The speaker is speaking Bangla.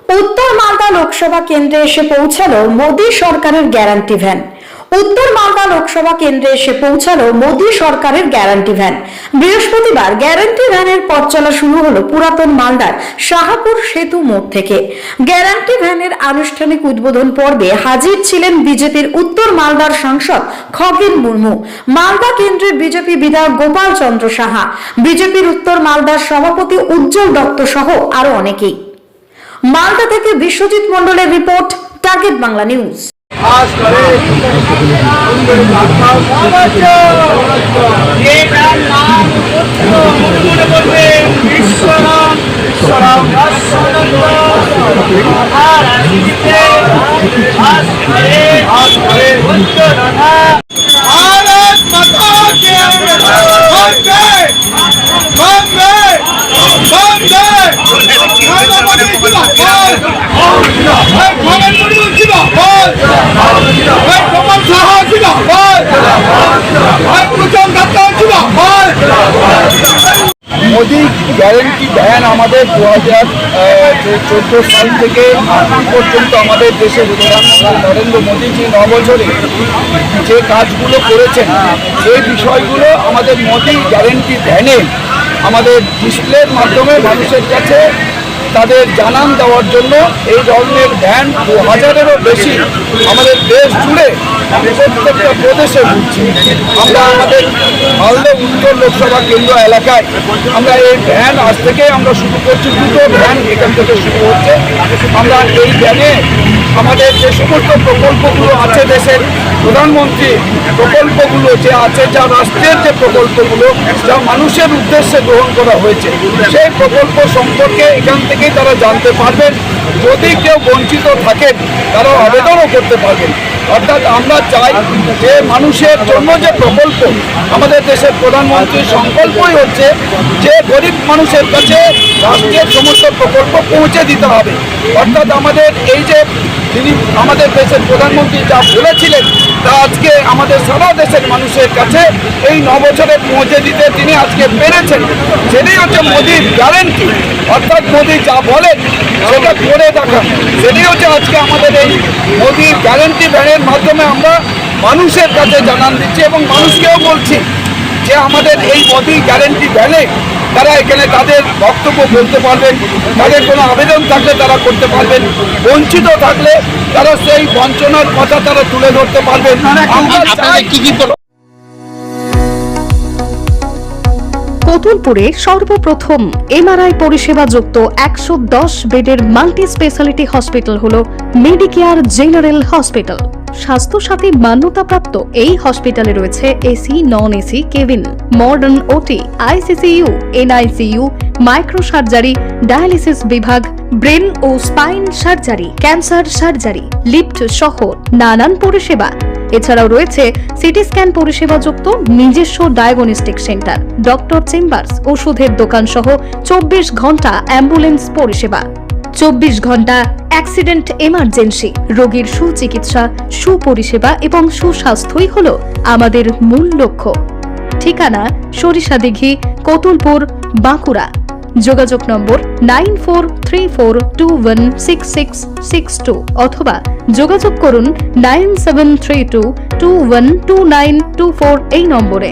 উত্তর মালদা লোকসভা কেন্দ্রে এসে পৌঁছালো মোদী সরকারের গ্যারান্টি ভ্যান। উত্তর মালদা লোকসভা কেন্দ্রে এসে পৌঁছালো মোদী সরকারের গ্যারান্টি ভ্যান। বৃহস্পতিবার গ্যারান্টি ভ্যানের পথ চলা শুরু হলো পুরাতন মালদার শাহপুর সেতু মোড় থেকে। গ্যারান্টি ভ্যানের আনুষ্ঠানিক উদ্বোধন পর্বে হাজির ছিলেন বিজেপির উত্তর মালদার সাংসদ খগেন মুর্মু, মালদা কেন্দ্রের বিজেপি বিধায়ক গোপাল চন্দ্র সাহা, বিজেপির উত্তর মালদার সভাপতি উজ্জ্বল দত্ত সহ আরো অনেকেই। মালদা থেকে বিশ্বজিৎ মন্ডলের report, target Bangla news. Modi guarantee van আমাদের 2014 সাল থেকে এখন পর্যন্ত আমাদের দেশের প্রধানমন্ত্রী নরেন্দ্র মোদীজি 9 বছরে যে কাজগুলো করেছেন সেই বিষয়গুলো আমাদের মোদী গ্যারেন্টি ভ্যানে আমাদের ডিসপ্লের মাধ্যমে মানুষের কাছে তাদের জানান দেওয়ার জন্য এই ধরনের ভ্যান 2000-এরও বেশি আমাদের দেশ জুড়ে প্রত্যেকটা প্রদেশে ঘুরছি। আমরা আমাদের মালদা উত্তর লোকসভা কেন্দ্র এলাকায় আমরা এই ভ্যান আজ থেকে আমরা শুরু করছি, দুটো ভ্যান এখান থেকে শুরু হচ্ছে। আমরা এই ভ্যানে আমাদের যে সমস্ত প্রকল্পগুলো আছে, দেশের প্রধানমন্ত্রী প্রকল্পগুলো যে আছে, যা রাষ্ট্রের যে প্রকল্পগুলো যা মানুষের উদ্দেশ্যে গ্রহণ করা হয়েছে, সেই প্রকল্প সম্পর্কে এখান থেকেই তারা জানতে পারবেন। যদি কেউ বঞ্চিত থাকেন তারা আবেদনও করতে পারবেন। অর্থাৎ আমরা চাই যে মানুষের জন্য যে প্রকল্প, আমাদের দেশের প্রধানমন্ত্রীর সংকল্পই হচ্ছে যে গরিব মানুষের কাছে রাষ্ট্রের সমস্ত প্রকল্প পৌঁছে দিতে হবে। অর্থাৎ আমাদের এই যে তিনি আমাদের দেশের প্রধানমন্ত্রী যা বলেছিলেন তা আজকে আমাদের সারা দেশের মানুষের কাছে এই 9 বছরে পৌঁছে দিতে তিনি আজকে পেরেছেন। সেটাই হচ্ছে মোদীর গ্যারেন্টি। অর্থাৎ মোদী যা বলেন সেটা করে দেখান, সেটাই হচ্ছে আজকে আমাদের এই মোদীর গ্যারেন্টি ভ্যানের মাধ্যমে আমরা মানুষের কাছে জানান দিচ্ছি এবং মানুষকেও বলছি যে আমাদের এই মোদী গ্যারেন্টি ভ্যানে তারা এখানে তাদের বক্তব্য বলতে পারবেন, তাদের কোনো আবেদন থাকলে তারা করতে পারবেন, বঞ্চিত থাকলে তারা সেই বঞ্চনার কথা তারা তুলে ধরতে পারবেন। কতুলপুরে সর্বপ্রথম এমআরআই পরিষেবা যুক্ত 110 বেডের মাল্টি স্পেশালিটি হসপিটাল হলো মেডিকেয়ার জেনারেল হসপিটাল। স্বাস্থ্যসাথী মান্যতাপ্রাপ্ত এই হসপিটালে রয়েছে AC, non AC cabin, modern OT, ICCU, NICU, micro surgery, dialysis বিভাগ, ব্রেন ও spine surgery, cancer surgery, lift সহ নানান পরিষেবা। এছাড়াও রয়েছে সিটি স্ক্যান পরিষেবা যুক্ত নিজস্ব ডায়াগনস্টিক সেন্টার, ডক্টর চেম্বার্স, ওষুধের দোকান সহ 24 ঘন্টা অ্যাম্বুলেন্স পরিষেবা। 24 ঘন্টা অ্যাক্সিডেন্ট এমার্জেন্সি, রোগীর সুচিকিৎসা, সুপরিষেবা এবং সুস্বাস্থ্যই হলো আমাদের মূল লক্ষ্য। ঠিকানা সরিষাদিঘি, কতুলপুর, বাঁকুড়া। যোগাযোগ নম্বর 9434216662 অথবা যোগাযোগ করুন 9732212924 এই নম্বরে।